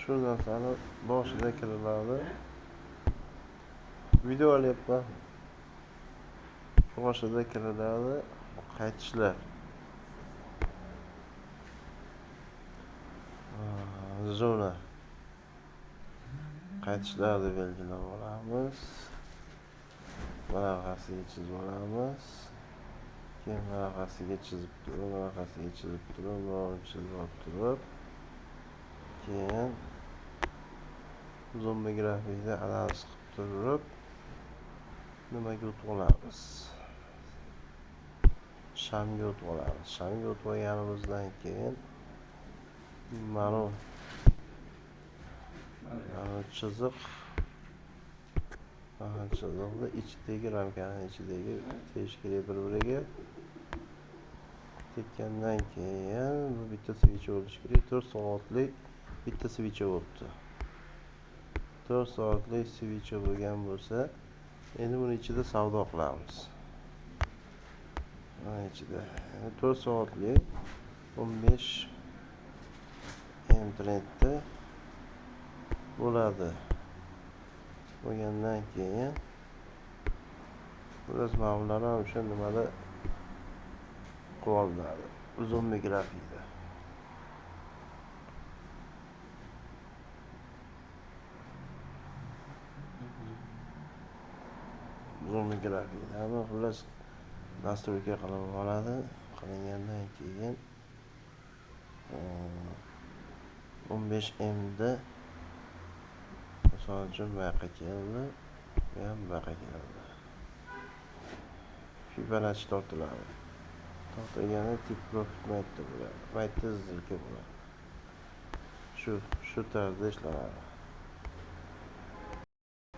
shu narsani boshida kiriladi. Video olyapman. Boshida kiriladi. Qaytishlar. Zona. Qaytishlarni belgilab olamiz. Varaqasiga chizib olamiz. Keyin varaqasiga chizib turib, keyin zoom grafida analiz qilib turib, nimaga o'tib olamiz? Shamga o'tib olamiz. Shamga o'tib olganimizdan keyin mana chiziqni ichidagi ramkaning ichidagi teshikli bir-biriga tekkandan keyin bu bitta svicha bo'lishi kerak. 4 soatlik bitta svicha bo'libdi. 4 soatlik svicha bo'lgan bo'lsa, endi buni ichida savdo qilamiz. Mana ichida 4 soatlik 15 trendda bo'ladi. Bo'lgandan keyin biraz ma'lumotlar ham o'sha nimada qo'llanadi. Zoom grafida. Zoom grafida. Ama xullas nastroyga qilib oladi. Qilingandan keyin 15 da misol uchun bu yoqqa keldi, bu ham bu yoqqa keldi. Fibonacci tortiladi. Tortilganda tip profit maytda bo'ladi. Maytda zilka bo'ladi. Shu tarzda ishlanadi.